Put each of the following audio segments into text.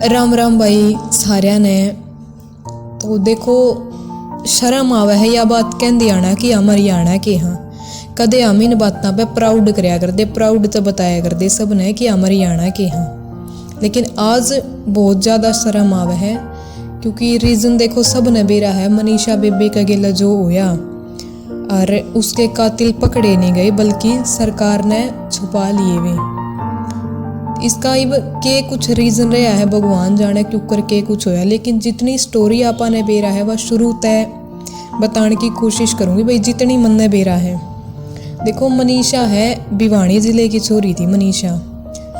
राम राम भाई सारिया ने। तो देखो शर्म आवे है या बात कहती आना कि हमारी आना कि हाँ कदे हम इन बातों पे प्राउड कराया करते, प्राउड तो बताया करते सब ने कि हमारी आना कि हाँ। लेकिन आज बहुत ज़्यादा शर्म आवे है क्योंकि रीज़न देखो सब ने बेरा है। मनीषा बेबी का गिला जो होया और उसके कातिल पकड़े नहीं गए बल्कि सरकार ने छुपा लिए वे। इसका इब के कुछ रीज़न रहा है भगवान जाने क्यों करके कुछ होया। लेकिन जितनी स्टोरी आपा ने बेरा है वह शुरू तय बताने की कोशिश करूँगी भाई जितनी मन ने बेरा है। देखो मनीषा है भिवानी ज़िले की छोरी थी। मनीषा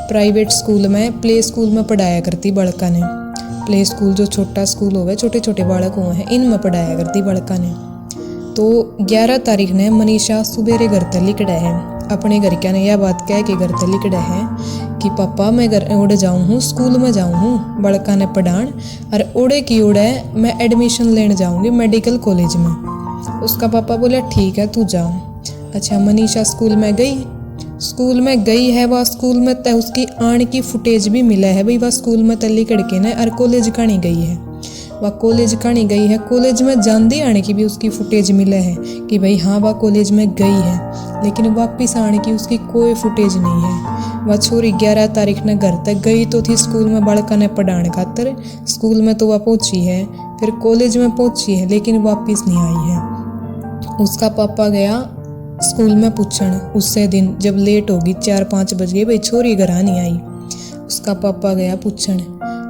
प्राइवेट स्कूल में प्ले स्कूल में पढ़ाया करती बड़का ने। प्ले स्कूल जो छोटा स्कूल होवे छोटे छोटे बालक हुए हैं इनमें पढ़ाया करती बड़का ने। तो 11 तारीख ने मनीषा सुबेरे घर तक लिकड़ा है। अपने घर क्या ने यह बात कह के घर तक लिकड़ा है कि पापा मैं घर उड़ जाऊँ हूँ स्कूल में जाऊँ हूँ बड़का ने पढ़ान और उड़े की उड़े मैं एडमिशन लेने जाऊँगी मेडिकल कॉलेज में। उसका पापा बोला ठीक है तू जा। अच्छा मनीषा स्कूल में गई है। वह स्कूल में तय उसकी आने की फुटेज भी मिला है भाई। वह स्कूल में तली कड़के ने और कॉलेज कहानी गई है। वह कॉलेज कहानी गई है। कॉलेज में जानती आने की भी उसकी फुटेज मिला है कि भाई हाँ वह कॉलेज में गई है। लेकिन वापिस आने की उसकी कोई फुटेज नहीं है। वह छोरी 11 तारीख ने घर तक गई तो थी स्कूल में बड़का ने पढ़ाने खातर। स्कूल में तो वह पहुंची है फिर कॉलेज में पहुंची है लेकिन वापिस नहीं आई है। उसका पापा गया स्कूल में पूछण उससे दिन जब लेट होगी 4-5 बज गए भाई छोरी घर नहीं आई। उसका पापा गया पूछण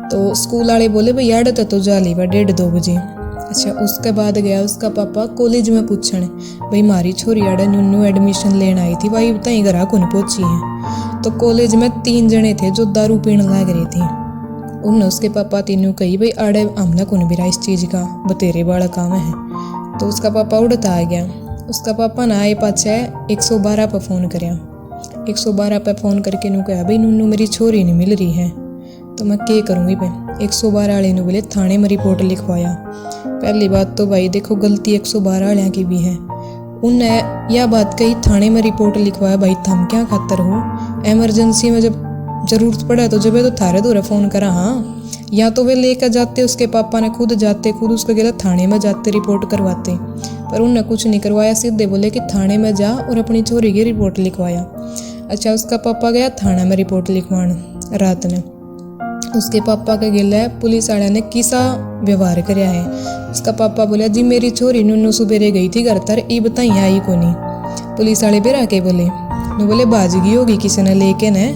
तो स्कूल वाले बोले भाई यार तो जा ली वह 1:30-2 बजे। अच्छा उसके बाद गया उसका पापा कॉलेज में पूछण भाई मारी छोरी आड़े न्यू एडमिशन लेने आई थी भाई तई घर को नहीं पहुंची है। तो कॉलेज में 3 जने थे जो दारू पीने लग रहे थे। उन्होंने उसके पापा तीनों कही भाई आड़े हमने कौन भी इस चीज़ का बतेरे बड़ा काम है। तो उसका पापा उड़ता आ गया। उसका पापा ना आए पाछे 112 पर फ़ोन कराया। 112 पर फ़ोन करके नू कहा भाई नूनू मेरी छोरी नहीं मिल रही है। तो मैं क्या करूँगी भाई। 112 वाले ने बोले थाने में रिपोर्ट लिखवाया। पहली बात तो भाई देखो गलती 112 वाले की भी है। उनने यह बात कही थाने में रिपोर्ट लिखवाया भाई थम क्या खातर हो। एमरजेंसी में जब ज़रूरत पड़ा तो जब तो थारे दूर फ़ोन करा हाँ। या तो वे लेकर जाते उसके पापा ने खुद जाते खुद उसका गिला थाने में जाते रिपोर्ट करवाते। पर उनने कुछ नहीं करवाया सीधे बोले कि थाने में जा और अपनी छोरी की रिपोर्ट लिखवाया। अच्छा उसका पापा गया थाने में रिपोर्ट लिखवाने रात ने। उसके पापा के गिला पुलिस वाले ने किसा व्यवहार कराया है। उसका पापा बोला जी मेरी छोरी नूनू सुबेरे गई थी घर तर ये बताई आई को नहीं। पुलिस वाले बेरा के बोले बाजगी होगी किसी ने लेके ने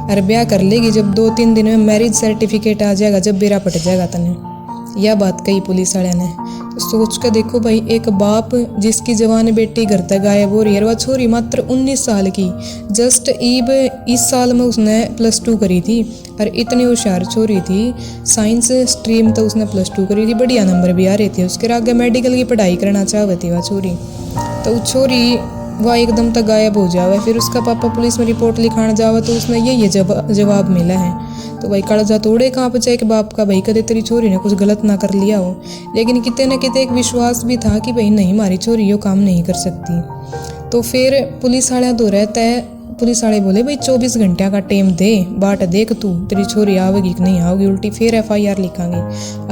और ब्याह कर लेगी जब 2-3 दिन में मैरिज सर्टिफिकेट आ जाएगा जब बेरा पट जाएगा तने। यह बात कही पुलिस वाले ने। तो सोच कर देखो भाई एक बाप जिसकी जवान बेटी घर तक गायब हो रही है। वह छोरी मात्र 19 साल की जस्ट ईब इस साल में उसने +2 करी थी और इतनी होशियार छोरी थी। साइंस स्ट्रीम तो उसने +2 करी थी बढ़िया नंबर भी आ रहे थे उसके। आगे मेडिकल की पढ़ाई करना चाहती थी वह छोरी। तो छोरी वह एकदम तक गायब हो जावे। फिर उसका पापा पुलिस में रिपोर्ट लिखाने जावे तो उसने ये जवाब मिला है। तो भाई कालजा तोड़े कहाँ पे एक बाप का भाई कदे तेरी छोरी ने कुछ गलत ना कर लिया हो। लेकिन कितने न कितने एक विश्वास भी था कि भाई नहीं हमारी छोरी यो काम नहीं कर सकती। तो फिर पुलिस वाले दो रहता है। पुलिस वाले बोले भाई 24 घंटे का टाइम दे बाट देख तू तेरी छोरी आवेगी कि नहीं आवेगी उल्टी फिर FIR लिखांगे।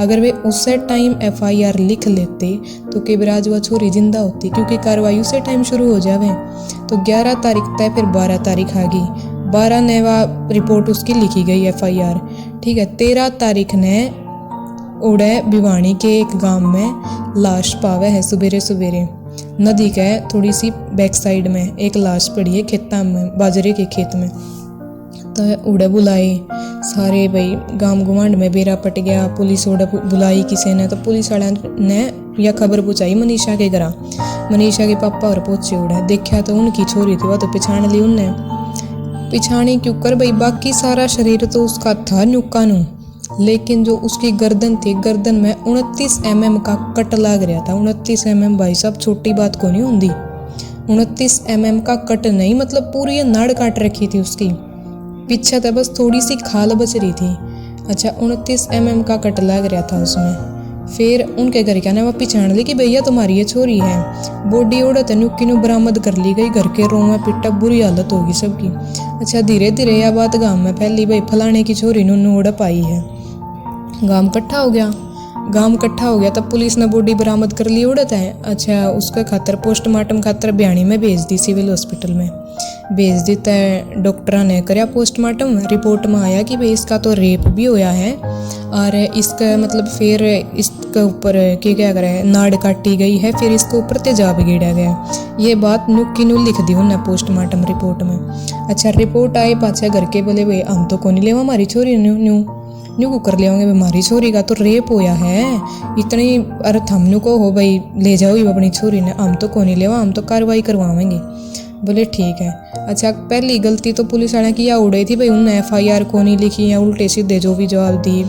अगर वे उसे टाइम FIR लिख लेते तो केबराज वह छोरी जिंदा होती क्योंकि कार्रवाई उसे टाइम शुरू हो जावे। तो 11 तारीख तय फिर 12 तारीख आ गई। 12 ने वह रिपोर्ट उसकी लिखी गई FIR ठीक है। 13 तारीख ने उड़े भिवानी के एक गाँव में लाश पावे है सुबेरे सुबेरे। नदी के थोड़ी सी बैक साइड में एक लाश पड़ी है खेता में बाजरे के खेत में। तो उड़े बुलाए सारे भाई गांव गुवांड में बेरा पट गया। पुलिस उड़े बुलाई किसी ने। तो पुलिस वाले ने यह खबर पहुँचाई मनीषा के घर। मनीषा के पापा और पहुँचे उड़े देखा तो उनकी छोरी थी। वह तो पहचान ली उनने। पिछाड़ी क्यों कर भाई बाकी सारा शरीर तो उसका था नुक्का नू। लेकिन जो उसकी गर्दन थी गर्दन में 29 mm का कट लग रहा था। 29 mm भाई साहब छोटी बात को नहीं होती। 29 mm का कट नहीं मतलब पूरी नाड़ काट रखी थी उसकी। पीछे तो बस थोड़ी सी खाल बच रही थी। अच्छा 29 mm का कट लग रहा था उसमें। फिर उनके घर क्या ना वह पिछाड़ ली कि भैया तुम्हारी ये छोरी है। बॉडी उड़त नुक्की नु बरामद कर ली गई। घर के रोमा पिट्टा बुरी हालत होगी सबकी। अच्छा धीरे धीरे यह बात गांव में फैली भाई फलाने की छोरी नु उड़प आई है। गांव इकट्ठा हो गया। तब पुलिस ने बॉडी बरामद कर ली उड़त है। अच्छा, उसका खातर पोस्टमार्टम खातर ब्याणी में भेज दी, सिविल हॉस्पिटल में भेज दी। तय डॉक्टरा ने कराया पोस्टमार्टम। रिपोर्ट में आया कि भाई इसका तो रेप भी होया है और इसका मतलब फिर इसके ऊपर क्या करे नाड़ काटी गई है, फिर इसके ऊपर तेजाब गिरा गया। ये बात नुक्की नु लिख दी उन्हें पोस्टमार्टम रिपोर्ट में। अच्छा, रिपोर्ट आए पाछे घर के बोले भाई हम तो को नहीं लेवा हमारी छोरी न्यू को कर लेंगे, हमारी छोरी का तो रेप होया है इतनी अर्थ हमनू को हो भाई ले जाओ अपनी छोरी ने, हम तो को नहीं लेवा, हम तो कार्रवाई करवाएंगे। बोले ठीक है। अच्छा, पहली गलती तो पुलिस वाले की या उड़े थी भाई उन्होंने FIR को नहीं लिखी या उल्टे सीधे जो भी जवाब दी।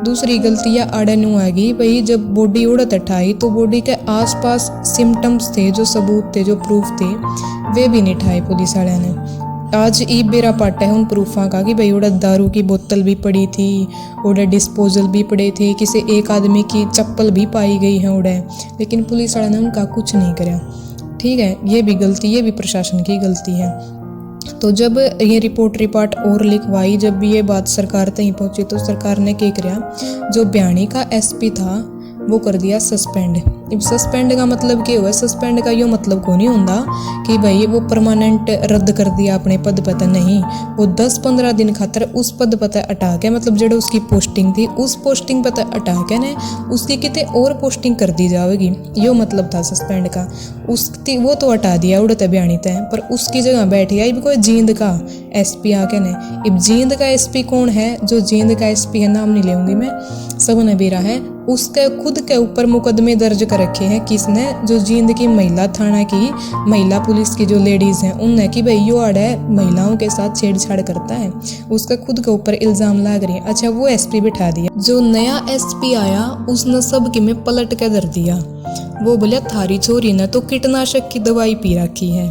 दूसरी गलती या अड़नू आएगी भाई जब बॉडी उड़त उठाई तो बॉडी के आसपास सिम्टम्स थे, जो सबूत थे, जो प्रूफ थे, वे भी नहीं ठाए पुलिस वाले ने। आज ई बेरा पाटा है उन प्रूफा का कि भाई उड़ा दारू की बोतल भी पड़ी थी, उड़ा डिस्पोजल भी पड़े थे, किसी एक आदमी की चप्पल भी पाई गई है उड़ा, लेकिन पुलिस वाले ने उनका कुछ नहीं करा। ठीक है, ये भी गलती, ये भी प्रशासन की गलती है। तो जब ये रिपोर्ट और लिखवाई, जब भी ये बात सरकार तक पहुंची तो सरकार ने क्या किया, जो ब्याणी का SP था वो कर दिया सस्पेंड। अब सस्पेंड का मतलब क्या हुआ, सस्पेंड का यो मतलब को नहीं होता कि भाई वो परमानेंट रद्द कर दिया अपने पद पता, नहीं, वो 10-15 दिन खातर उस पद पता हटा के, मतलब जो उसकी पोस्टिंग थी उस पोस्टिंग पता हटा के ने उसकी कितने और पोस्टिंग कर दी जाएगी, यो मतलब था सस्पेंड का। उसकी वो तो हटा दिया उड़ते ब्याणी तय, पर उसकी जगह बैठ गया अब कोई जींद का SP आके ने। अब जींद का SP कौन है, जो जींद का SP है, नाम नहीं लेंगी मैं, सब ने बेरा है, उसके खुद के ऊपर मुकदमे दर्ज कर रखे हैं। किसने, जो जींद की महिला थाना की महिला पुलिस की जो लेडीज हैं उनने कि भाई यो आड़ा महिलाओं के साथ छेड़छाड़ करता है, उसका खुद के ऊपर इल्जाम लाग रही है। अच्छा, वो SP बिठा दिया। जो नया SP आया उसने सब की में पलट के धर दिया। वो बोला थारी छोरी ने तो कीटनाशक की दवाई पी रखी है।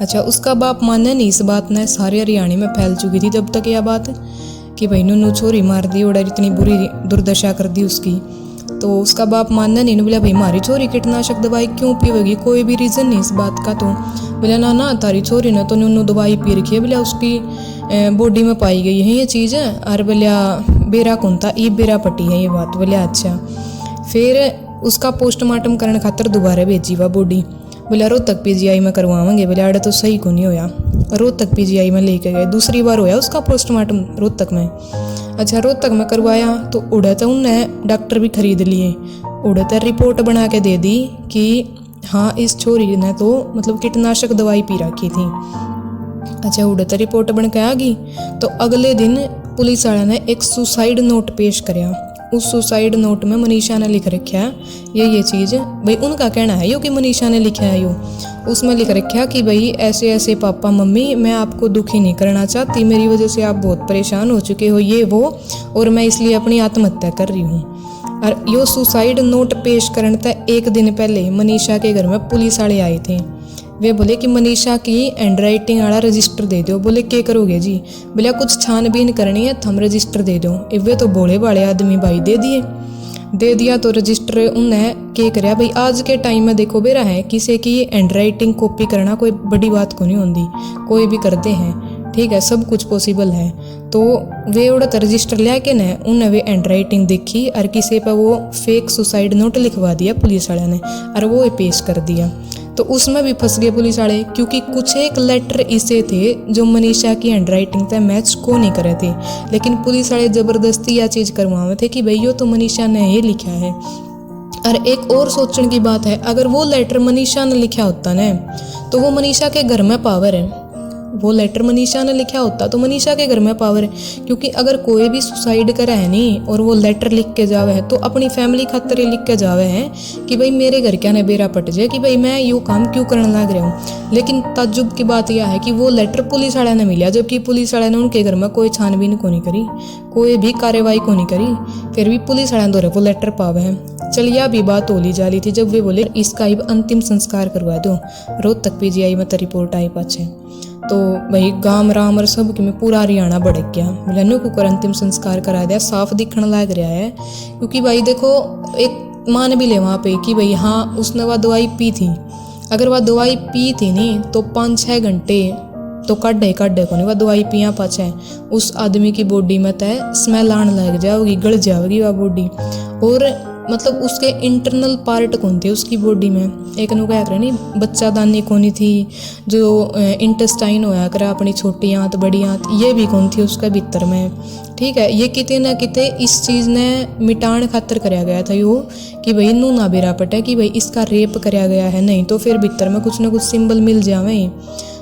अच्छा, उसका बाप माने नहीं इस बात ने, सारे हरियाणा में फैल चुकी थी जब तक यह बात कि भाई नूनू छोरी मार दी और इतनी बुरी दुर्दशा कर दी उसकी। तो उसका बाप मानना नहीं, बोला भाई हमारी छोरी कीटनाशक दवाई क्यों पीवेगी, कोई भी रीज़न नहीं इस बात का। तो बोला ना तारी छोरी ने तो नूनू दवाई पी रखी है, बोला उसकी बॉडी में पाई गई है ये चीज़ है। और बोला बेरा कौन था, ये बेरा पट्टी है ये बात। बोला अच्छा। फिर उसका पोस्टमार्टम करने खातर दोबारा भेजी वह बॉडी। बोला रोहतक PGI में करवाएंगे। बोले अरे तो सही को नहीं होया, रोहतक PGI में लेके गए। दूसरी बार होया उसका पोस्टमार्टम रोहतक में। अच्छा, रोहतक में करवाया तो उड़ते उनने डॉक्टर भी खरीद लिए, उड़ते रिपोर्ट बना के दे दी कि हाँ इस छोरी ने तो मतलब कीटनाशक दवाई पी रखी थी। अच्छा, उड़ते रिपोर्ट बन के आ गई तो अगले दिन पुलिस वाले ने एक सुसाइड नोट पेश कराया। उस सुसाइड नोट में मनीषा ने लिख रखा है ये चीज़, भाई उनका कहना है यो कि मनीषा ने लिखा है यो, उसमें लिख रखा कि भाई ऐसे ऐसे पापा मम्मी मैं आपको दुखी नहीं करना चाहती, मेरी वजह से आप बहुत परेशान हो चुके हो ये वो, और मैं इसलिए अपनी आत्महत्या कर रही हूँ। और यो सुसाइड नोट पेश करने तक एक दिन पहले मनीषा के घर में पुलिस वाले आए थे। वे बोले कि मनीषा की हैंडराइटिंग वाला रजिस्टर दे दो। बोले क्या करोगे जी, बोले कुछ छानबीन करनी है थम रजिस्टर दे दो। वे तो भोले भाले आदमी भाई दे दिया तो रजिस्टर उन्हें क्या कराया भाई। आज के टाइम में देखो बेरा है किसी की हैंडराइटिंग कॉपी करना कोई बड़ी बात को नहीं होती, कोई भी करते हैं, ठीक है, सब कुछ पॉसिबल है। तो वे उड़त रजिस्टर लिया के न उन्हें वे हैंडराइटिंग देखी और किसी पर वो फेक सुसाइड नोट लिखवा दिया पुलिस वाले ने और वो पेश कर दिया। तो उसमें भी फंस गए पुलिस वाले, क्योंकि कुछ एक लेटर ऐसे थे जो मनीषा की हैंडराइटिंग तक मैच को नहीं करे थे, लेकिन पुलिस वाले ज़बरदस्ती यह चीज़ करवाए थे कि भैया तो मनीषा ने ये लिखा है। और एक और सोचने की बात है, अगर वो लेटर मनीषा ने लिखा होता ना तो वो मनीषा के घर में पावर है। वो लेटर मनीषा ने लिखा होता तो मनीषा के घर में पावर है, क्योंकि अगर कोई भी सुसाइड करे है नहीं और वो लेटर लिख के जावे है तो अपनी फैमिली खातिर लिख के जावे हैं कि भाई मेरे घर क्या ने बेरा पट जाए कि भाई मैं यो काम क्यों करने लग रहा हूँ। लेकिन ताज्जुब की बात यह है कि वो लेटर पुलिस वाले ने मिला, जबकि पुलिस वाले ने उनके घर में कोई छानबीन को नहीं करी, कोई भी कार्रवाई को नहीं करी, फिर भी पुलिस वाले द्वारा वो लेटर पावे है। चल यह भी बात होली जा रही थी जब वे बोले इसका ही अंतिम संस्कार करवा दो। रोहतक PGI में तो रिपोर्ट आई पाछे तो भाई गाम राम और सब में पूरा हरियाणा भड़क गया। मिलनों को अंतिम संस्कार करा दिया, साफ दिखने लग रहा है। क्योंकि भाई देखो एक मान भी ले वहाँ पे कि भाई हाँ उसने वह दवाई पी थी, अगर वह दवाई पी थी नहीं तो 5-6 घंटे तो काढ़े को नहीं, वह दवाई पिया पाछे उस आदमी की बॉडी में तय स्मेल आने लग जाएगी, गल जाएगी वह बॉडी। और मतलब उसके इंटरनल पार्ट कौन थे उसकी बॉडी में, एक नु क्या करे नहीं बच्चादानी कौन थी, जो इंटेस्टाइन होया करे अपनी छोटी आंत बड़ी आंत, ये भी कौन थी उसके भीतर में। ठीक है, ये किते ना किते इस चीज़ ने मिटाण खातर कराया गया था यो कि भाई नू ना बेरा पटे कि भाई इसका रेप कराया गया है, नहीं तो फिर भीतर में कुछ ना कुछ सिंबल मिल जावे।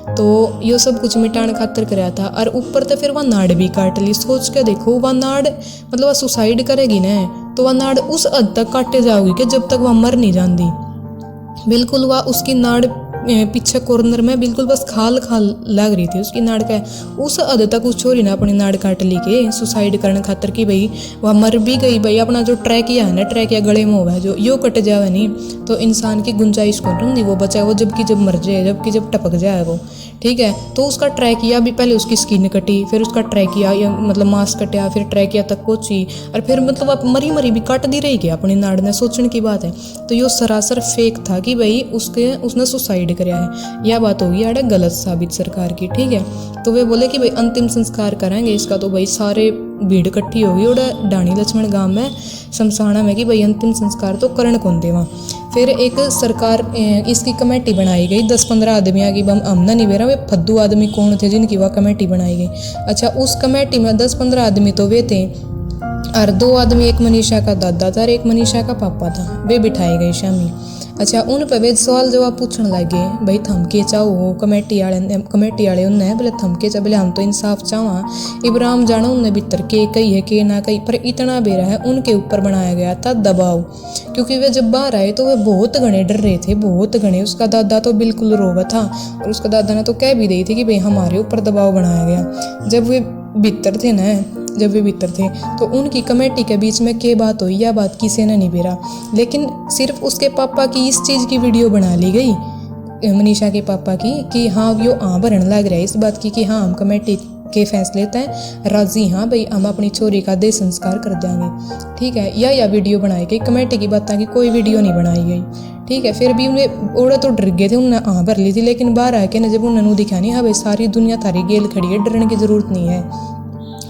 तो ये सब कुछ मिटाण खातर कराया था। और ऊपर तो फिर वह नाड़ भी काट ली। सोच के देखो, वह नाड़ मतलब वह सुसाइड करेगी ना तो वह नाड़ उस हद तक काटे जाओगी कि जब तक वह मर नहीं जाती। बिल्कुल वह उसकी नाड़ पीछे कॉर्नर में बिल्कुल बस खाल लग रही थी उसकी नाड़ का। उस हद तक उस छोरी ने अपनी नाड़ काट ली के सुसाइड करने खातर कि भाई वह मर भी गई। भाई अपना जो ट्रैकिया है ना, ट्रैकिया गले में हुआ है जो यो कट जाए नहीं तो इंसान की गुंजाइश कौन रही वो बचा वो जबकि जब मर जाए, जबकि जब टपक जाए वो। ठीक है, तो उसका ट्रैकिया भी पहले उसकी स्किन कटी, फिर उसका ट्रैकिया मतलब मांस कटा, फिर ट्रैकिया तक पहुंची और फिर मतलब अब मरी भी काट दी रही अपनी नाड़ ने। सोचने की बात है। तो यो सरासर फेक था कि भाई उसने सुसाइड कराया है। यह बात होगी यार गलत साबित सरकार की। ठीक है, तो वे बोले कि भाई अंतिम संस्कार करेंगे इसका। तो भाई सारे भीड़ इकट्ठी होगी और डाणी लक्ष्मण गांव में शमशाना में कि भाई अंतिम संस्कार तो करण कौन देवा। फिर एक सरकार इसकी कमेटी बनाई गई 10-15 आदमियों की। हमने नहीं बेरा वे फद्दू आदमी कौन थे जिनकी वह कमेटी बनाई गई। अच्छा, उस कमेटी में 10-15 आदमी तो वे थे और 2 आदमी, एक मनीषा का दादा था और एक मनीषा का पापा था, वे बिठाए गए शामी। अच्छा, उन पर वे सवाल जवाब पूछने लगे, भाई थम के चाहो हो। कमेटी वाले उन्हें बोले थम के चाह, बोले हम तो इंसाफ चाहवा। इब्राहिम जानो उन्हें भीतर के कही है के ना कही, पर इतना बेरा है उनके ऊपर बनाया गया था दबाव। क्योंकि वे जब बाहर आए तो वे बहुत घने डर रहे थे, बहुत घने। उसका दादा तो बिल्कुल रोवा था और उसका दादा ने तो कह भी दी थी कि भाई हमारे ऊपर दबाव बनाया गया। जब वे भीतर थे तो उनकी कमेटी के बीच में क्या बात हुई, यह बात किसी ने नहीं बेरा। लेकिन सिर्फ उसके पापा की इस चीज़ की वीडियो बना ली गई, मनीषा के पापा की, कि हाँ यो भरने लग रहा है इस बात की कि हाँ हम कमेटी के फैसले तय राजी, हाँ भाई हम अपनी छोरी का देह संस्कार कर देंगे। ठीक है, यह वीडियो बनाई गई। कमेटी की बात की कोई वीडियो नहीं बनाई गई। ठीक है, फिर भी उन्हें ओड़े तो डर गए थे, उन्हें भर ली थी। लेकिन बाहर आके ना जब उन्होंने दिखा नहीं, हाँ भाई सारी दुनिया थारी गेल खड़ी है, डरने की जरूरत नहीं है।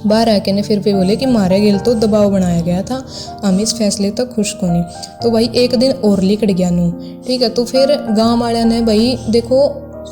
बाहर आके ने फिर भी बोले कि मारे गेल तो दबाव बनाया गया था, हम इस फैसले तक खुश को नहीं। तो भाई एक दिन और लिकड़ गया नू। ठीक है, तो फिर गांव वाले ने भाई देखो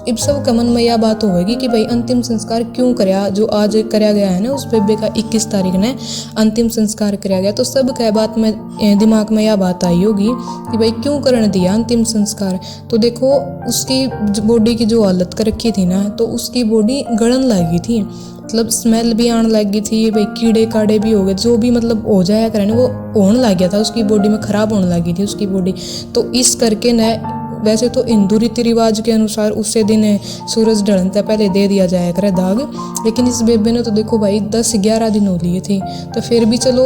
इब सब कमन में यह बात होगी कि भाई अंतिम संस्कार क्यों कराया, जो आज कराया गया है ना उस बेबे का 21 तारीख ने अंतिम संस्कार कराया गया। तो सब कह बात में दिमाग में यह बात आई होगी कि भाई क्यों करने दिया अंतिम संस्कार। तो देखो उसकी बॉडी की जो हालत कर रखी थी ना, तो उसकी बॉडी गलन लगी थी, मतलब स्मेल भी आने लगी थी। भाई कीड़े काड़े भी हो गए, जो भी मतलब हो जाया करे ना वो होने लग गया था उसकी बॉडी में, खराब होने लगी थी उसकी बॉडी। तो इस करके न वैसे तो हिंदू रीति रिवाज के अनुसार उससे दिन सूरज ढलने से पहले दे दिया जाया करे दाग, लेकिन इस बेबे ने तो देखो भाई 10-11 दिन हो लिए थे। तो फिर भी चलो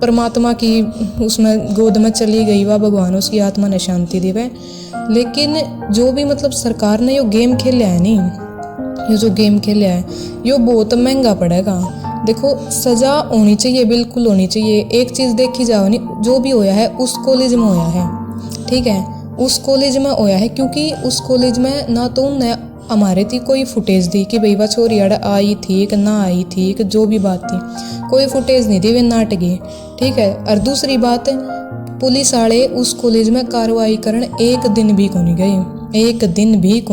परमात्मा की उसमें गोद में चली गई, वह भगवान उसकी आत्मा ने शांति देवे। लेकिन जो भी मतलब सरकार ने यो गेम खेला है नहीं, ये जो गेम खेला है यो बहुत महंगा पड़ेगा। देखो सजा होनी चाहिए, बिल्कुल होनी चाहिए। एक चीज़ देखी जाओ नहीं, जो भी होया है उस कॉलेज में होया है। ठीक है, उस कॉलेज में होया है, क्योंकि उस कॉलेज में ना तो उनने हमारे थी कोई फुटेज दी कि भाई वह छोरी अड़ आई थी कि ना आई थी, कि जो भी बात थी कोई फुटेज नहीं थी, वे नाटकी। ठीक है, और दूसरी बात पुलिस वाले उस कॉलेज में कार्रवाई करने एक दिन भी को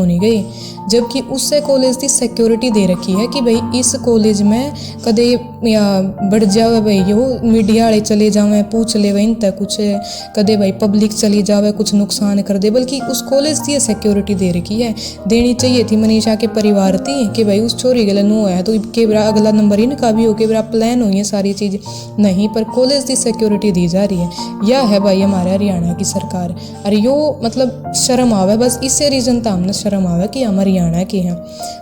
नहीं गई, जबकि उससे कॉलेज की सिक्योरिटी दे रखी है कि भाई इस कॉलेज में कदे या बढ़ जावे, भाई यो मीडिया वाले चले जावे पूछ ले इन तक कुछ, कदे भाई पब्लिक चली जावे कुछ नुकसान कर दे, बल्कि उस कॉलेज की सिक्योरिटी दे रखी है। देनी चाहिए थी मनीषा के परिवार थी कि भाई उस छोरी के लिए नो है तो के बरा अगला नंबर इनका भी हो के बरा प्लान हुई है सारी चीज़ नहीं, पर कॉलेज की सिक्योरिटी दी जा रही है। यह है भाई हमारे हरियाणा की सरकार। अरे यो मतलब शर्म आवे, बस इससे रीजन था हमने शर्म आवे कि हम हरियाणा के हैं।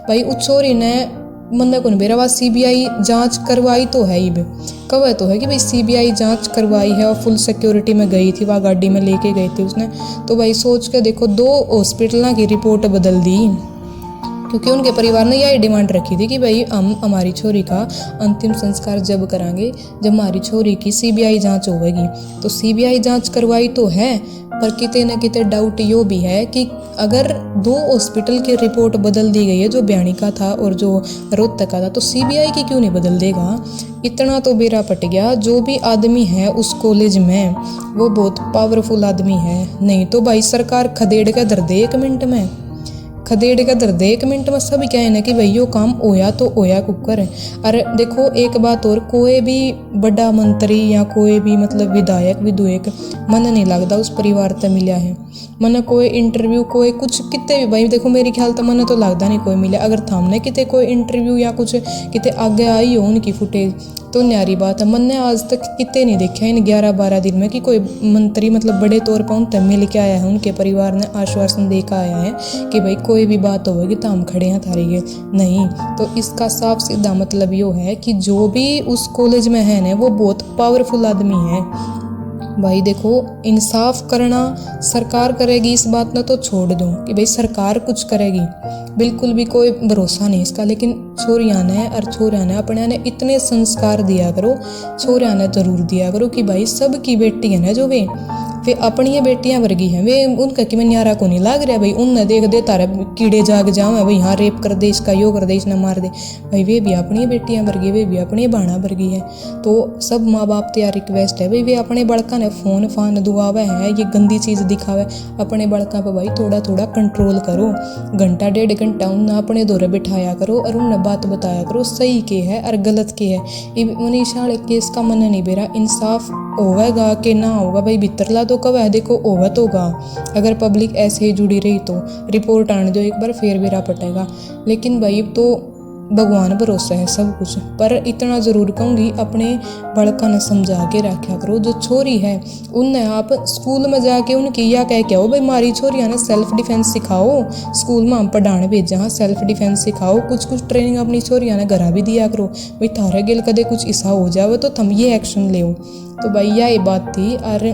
भाई उस छोरी ने मंदा को बेरा बात सीबीआई जांच करवाई तो है ही, कब तो है कि भाई सीबीआई जांच करवाई है और फुल सिक्योरिटी में गई थी, वह गाड़ी में लेके गई थी उसने। तो भाई सोच के देखो 2 हॉस्पिटलों की रिपोर्ट बदल दी, क्योंकि उनके परिवार ने यही डिमांड रखी थी कि भाई हम हमारी छोरी का अंतिम संस्कार जब करांगे जब हमारी छोरी की सीबीआई जांच होगी। तो सीबीआई जांच करवाई तो है, पर किते न किते डाउट यो भी है कि अगर 2 हॉस्पिटल की रिपोर्ट बदल दी गई है, जो बयानी का था और जो रोहतक का था, तो सीबीआई की क्यों नहीं बदल देगा। इतना तो बेरा पट गया। जो भी आदमी है उस कॉलेज में वो बहुत पावरफुल आदमी है। नहीं तो भाई सरकार खदेड़ के धर दे 1 मिनट में, खदेड़ के धर दे 1 मिनट में। सब कहे ना कि भाई यो काम होया तो होया कुकर। अरे देखो एक बात और, कोई भी बड़ा मंत्री या कोई भी मतलब विधायक विधुयक मन नहीं लगता उस परिवार से मिला है। मन कोई इंटरव्यू कोई कुछ कितने भी भाई देखो मेरी ख्याल तो मन तो लगता नहीं कोई मिले। अगर थामने कितने कोई इंटरव्यू या कुछ कितने आगे आई हो उनकी फुटेज तो न्यारी बात है। मन ने आज तक कितने नहीं देखा इन 11-12 दिन में कि कोई मंत्री मतलब बड़े तौर पर उनसे मिल के आया है, उनके परिवार ने आश्वासन देकर आया है कि भाई कोई भी बात होगी तो हम खड़े हैं थारी के। नहीं तो इसका साफ सीधा मतलब यो है कि जो भी उस कॉलेज में है ना वो बहुत पावरफुल आदमी है। भाई देखो इंसाफ करना सरकार करेगी इस बात ना तो छोड़ दूं कि भाई सरकार कुछ करेगी, बिल्कुल भी कोई भरोसा नहीं इसका। लेकिन छोरियां ने और छोरियां ने अपने ने इतने संस्कार दिया करो, छोरियां ने जरूर दिया करो कि भाई सबकी बेटी है ना जो वे अपनी बेटियां वर्गी हैं। वे उनका कि मैं न्यारा को नहीं लाग रहा भाई उनने देख दे तारा कीड़े जाग जाओ भाई हाँ रेप कर दे इसका, यो कर दे इसने मार दे। भाई वे भी अपनी बेटियां वर्गी, वे भी अपनी बाणा वर्गी है। तो सब माँ बाप तैयार रिक्वेस्ट है भाई वे अपने बड़का ने फोन फान दुआवे है, ये गंदी चीज़ दिखावे, अपने बड़का पर भाई थोड़ा थोड़ा कंट्रोल करो। घंटा 1.5 घंटा उन्हें अपने दौरे बिठाया करो और उन्हें बात बताया करो सही के है और गलत के है। मनीषा वाले केस का मन नहीं बेरा, इंसाफ होगा कि ना होगा भाई भितरला तो कब है देखो होगा तो होगा। अगर पब्लिक ऐसे ही जुड़ी रही तो रिपोर्ट आने दो एक बार फिर बेरा पटेगा। लेकिन भाई तो भगवान भरोसा है सब कुछ। पर इतना ज़रूर कहूँगी अपने बड़का ने समझा के रखा करो। जो छोरी है उनने आप स्कूल में जाके उनकी या कह के आओ भाई मारी छोरियाँ ने सेल्फ डिफेंस सिखाओ। स्कूल में हम पढ़ाने भेजा हाँ सेल्फ डिफेंस सिखाओ, कुछ ट्रेनिंग अपनी छोरियाँ ने घर भी दिया करो। भाई थारे गिल कदे कुछ ऐसा हो जाए तो तुम ये एक्शन ले। तो भाई यह बात थी। और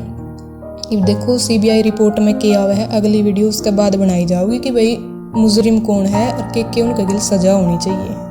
देखो सीबीआई रिपोर्ट में क्या हुआ है, अगली वीडियो उसके बाद बनाई जाओगी कि भाई मुजरिम कौन है और के उनके गिल सजा होनी चाहिए।